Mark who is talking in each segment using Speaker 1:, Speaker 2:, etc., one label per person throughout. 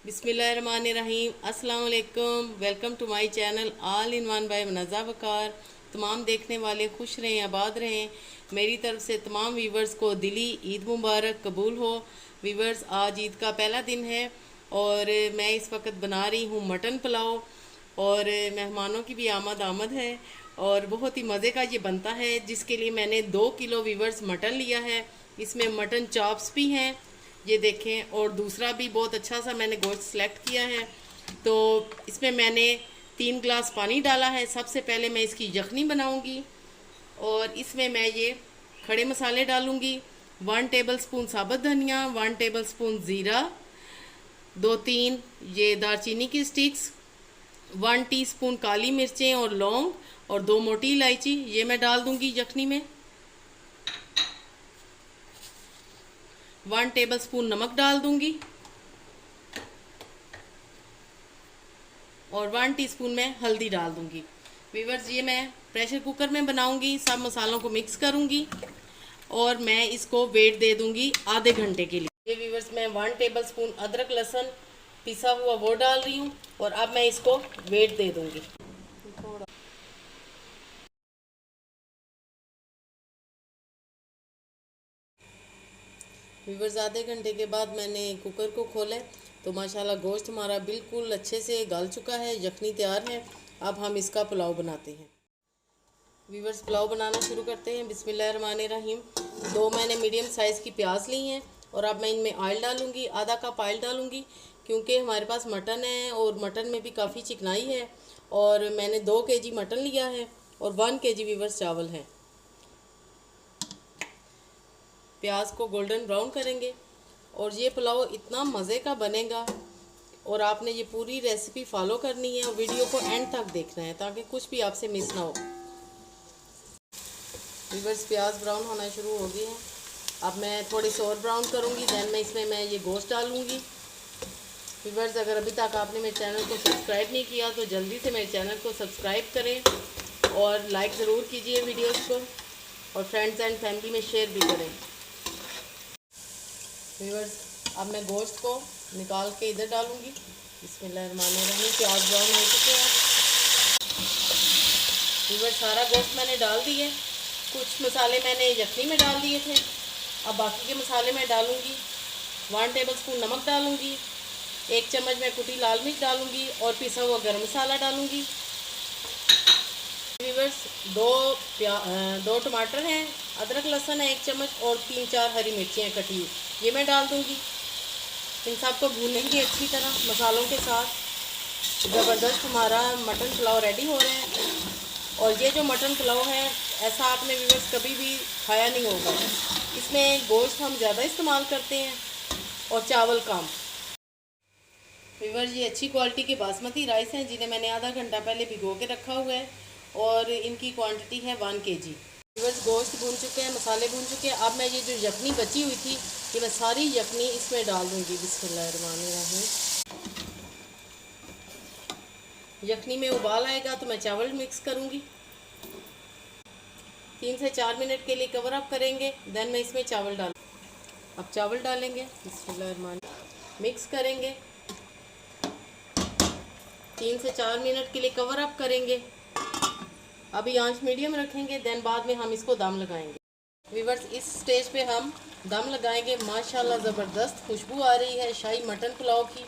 Speaker 1: बिस्मिल्लाहिर्रहमानिर्रहीम। अस्सलाम वालेकुम। Welcome to my channel all in one by Munazza Waqar. तमाम देखने वाले खुश रहें, आबाद रहें। मेरी तरफ से तमाम वीवर्स को दिली ईद मुबारक कबूल हो। वीवर्स, आज ईद का पहला दिन है और मैं इस वक्त बना रही हूँ मटन पुलाव और मेहमानों की भी आमद है और बहुत ही मज़े का ये बनता है, जिसके लिए मैंने 2 किलो वीवर्स मटन लिया है। इसमें मटन चॉप्स भी हैं, ये देखें, और दूसरा भी बहुत अच्छा सा मैंने गोश्त सेलेक्ट किया है। तो इसमें मैंने 3 गिलास पानी डाला है। सबसे पहले मैं इसकी यखनी बनाऊंगी और इसमें मैं ये खड़े मसाले डालूंगी। 1 टेबल स्पून साबुत धनिया, 1 टेबल स्पून ज़ीरा, 2-3 ये दालचीनी की स्टिक्स, 1 टीस्पून काली मिर्चें और लौंग और 2 मोटी इलायची, ये मैं डाल दूंगी यखनी में। 1 टेबल स्पून नमक डाल दूंगी और 1 टीस्पून में हल्दी डाल दूंगी। वीवर्स, ये मैं प्रेशर कुकर में बनाऊंगी। सब मसालों को मिक्स करूंगी और मैं इसको वेट दे दूंगी आधे घंटे के लिए। ये वीवर्स, मैं 1 टेबल स्पून अदरक लहसुन पिसा हुआ वो डाल रही हूँ और अब मैं इसको वेट दे दूंगी। वीवर्स, आधे घंटे के बाद मैंने कुकर को खोला तो माशाल्लाह गोश्त हमारा बिल्कुल अच्छे से गल चुका है, यखनी तैयार है। अब हम इसका पुलाव बनाते हैं। वीवर्स, पुलाव बनाना शुरू करते हैं। बिस्मिल्लाहिर्रहमानिर्रहीम। 2 मैंने मीडियम साइज़ की प्याज ली हैं और अब मैं इनमें ऑयल डालूंगी। आधा कप ऑयल डालूंगी क्योंकि हमारे पास मटन है और मटन में भी काफ़ी चिकनाई है। और मैंने 2 केजी मटन लिया है और 1 केजी वीवर्स चावल है। प्याज को गोल्डन ब्राउन करेंगे और ये पुलाव इतना मज़े का बनेगा और आपने ये पूरी रेसिपी फॉलो करनी है और वीडियो को एंड तक देखना है ताकि कुछ भी आपसे मिस ना हो। वीवर्स, प्याज ब्राउन होना शुरू हो गए हैं। अब मैं थोड़ी सी और ब्राउन करूँगी, दैन मैं इसमें ये गोश्त डालूँगी। वीवर्स, अगर अभी तक आपने मेरे चैनल को सब्सक्राइब नहीं किया तो जल्दी से मेरे चैनल को सब्सक्राइब करें और लाइक ज़रूर कीजिए वीडियोज़ को और फ्रेंड्स एंड फैमिली में शेयर भी करें। वीवर्स, अब मैं गोश्त को निकाल के इधर डालूंगी। बिस्मिल्लाहिर्रहमानिर्रहीम। प्याज ब्राउन हो चुके हैं। वीवर्स, सारा गोश्त मैंने डाल दिए। कुछ मसाले मैंने यखनी में डाल दिए थे। अब बाकी के मसाले मैं डालूंगी। 1 टेबल स्पून नमक डालूंगी, 1 चम्मच मैं कुटी लाल मिर्च डालूंगी और पिसा हुआ गरम मसाला डालूंगी। वीवर्स, 2 टमाटर हैं, अदरक लहसुन है 1 चम्मच और 3-4 हरी मिर्चियाँ हैं कटी हुई, ये मैं डाल दूंगी। इन सब को भूनेंगे अच्छी तरह मसालों के साथ। ज़बरदस्त हमारा मटन पुलाव रेडी हो रहा है। और ये जो मटन पुलाव है ऐसा आपने वीवर्स कभी भी खाया नहीं होगा। इसमें गोश्त हम ज़्यादा इस्तेमाल करते हैं और चावल कम। वीवर्स, ये अच्छी क्वालिटी के बासमती राइस हैं जिन्हें मैंने आधा घंटा पहले भिगो के रखा हुआ है और इनकी क्वांटिटी है 1 केजी। वीवर्स, गोश्त भून चुके हैं, मसाले भून चुके हैं। अब मैं ये जो यखनी बची हुई थी ये मैं सारी यखनी इसमें डाल दूंगी। बिस्मिल्लाहिर्रहमानिर्रहीम। यखनी में उबाल आएगा तो मैं चावल मिक्स करूंगी। 3 से 4 मिनट के लिए कवर अप करेंगे, देन मैं इसमें चावल डाल। अब चावल डालेंगे, बिस्मिल्लाहिर्रहमानिर्रहीम, मिक्स करेंगे। 3 से 4 मिनट के लिए कवर अप करेंगे। अभी आंच मीडियम रखेंगे, देन बाद में हम इसको दम लगाएंगे। वीवर्स, इस स्टेज पे हम दम लगाएंगे। माशाल्लाह ज़बरदस्त खुशबू आ रही है शाही मटन पुलाव की।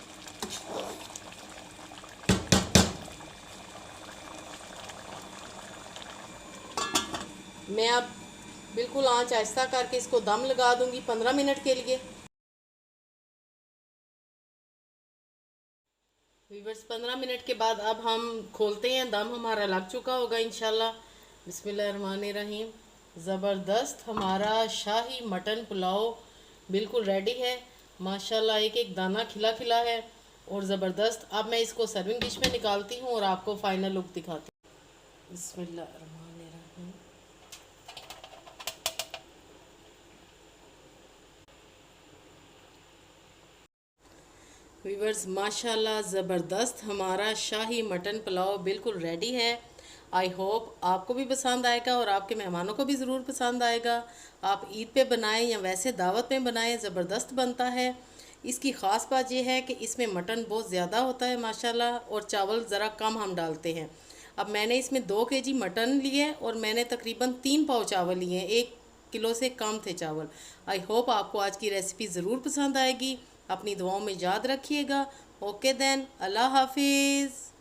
Speaker 1: मैं अब बिल्कुल आंच आहिस्ता करके इसको दम लगा दूंगी 15 मिनट के लिए। वीवर्स, 15 मिनट के बाद अब हम खोलते हैं। दम हमारा लग चुका होगा इंशाल्लाह। बिस्मिल्लाहिर्रहमानिर्रहीम। ज़बरदस्त हमारा शाही मटन पुलाव बिल्कुल रेडी है। माशाल्लाह एक एक दाना खिला खिला है और ज़बरदस्त। अब मैं इसको सर्विंग डिश में निकालती हूँ और आपको फाइनल लुक दिखाती हूँ। बिस्मिल्लाहिर्रहमानिर्रहीम। वीवर्स, माशाल्लाह ज़बरदस्त हमारा शाही मटन पुलाव बिल्कुल रेडी है। आई होप आपको भी पसंद आएगा और आपके मेहमानों को भी ज़रूर पसंद आएगा। आप ईद पे बनाएं या वैसे दावत में बनाएं, ज़बरदस्त बनता है। इसकी ख़ास बात यह है कि इसमें मटन बहुत ज़्यादा होता है माशाल्लाह, और चावल ज़रा कम हम डालते हैं। अब मैंने इसमें 2 केजी मटन लिए और मैंने तकरीबन 3 पाव चावल लिए हैं, 1 किलो से कम थे चावल। आई होप आपको आज की रेसिपी ज़रूर पसंद आएगी। अपनी दुआओं में याद रखिएगा। ओके देन, अल्लाह हाफिज़।